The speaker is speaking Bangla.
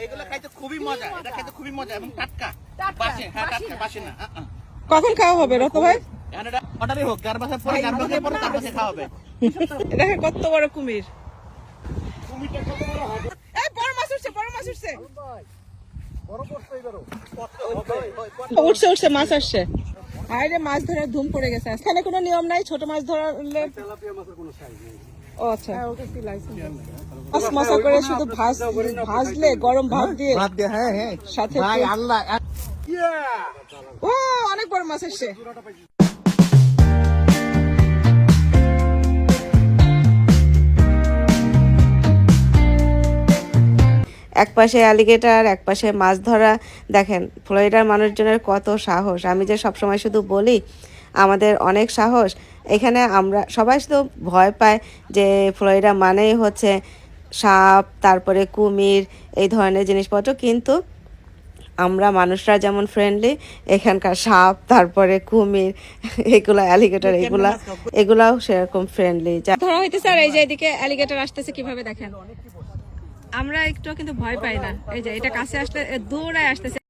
এগুলো খাইতে খুবই মজা, এটা খাইতে খুবই মজা এবং টাটকা। বাসে না। কখন খাওয়া হবে রত ভাই? অর্ডারই হোক, গারবাসের পরে তারপরে খাওয়া হবে। দেখে কত বড় কুমির। এই বড় মাছ উঠছে, বড় মাছ উঠছে। উঠছে মাছ আসছে। আরে মাছ ধরার ধুম পড়ে গেছে। এখানে কোনো নিয়ম নাই, ছোট মাছ ধরলে। ও আচ্ছা, মশা করে শুধু ভাজলে গরম ভাত দিয়ে সাথে ও অনেক বড় মাছ আসছে। এক পাশে অ্যালিগেটর, এক পাশে মাছ ধরা। দেখেন ফ্লোরিডার মানুষজনের কত সাহস। আমি যে সবসময় শুধু বলি আমাদের অনেক সাহস, এখানে আমরা সবাই শুধু ভয় পায় যে ফ্লোরিডা মানেই হচ্ছে সাপ, তারপরে কুমির, এই ধরনের জিনিসপত্র। কিন্তু আমরা মানুষরা যেমন ফ্রেন্ডলি, এখানকার সাপ, তারপরে কুমির, এগুলা অ্যালিগেটর, এগুলাও সেরকম ফ্রেন্ডলি। ধরা হইতেছে। আর এই যে এদিকে অ্যালিগেটর আসতেছে কিভাবে দেখেন। আমরা একটু কিন্তু ভয় পাই না। এই যে এটা কাছে আসলে দৌড়ায় আসতেছে।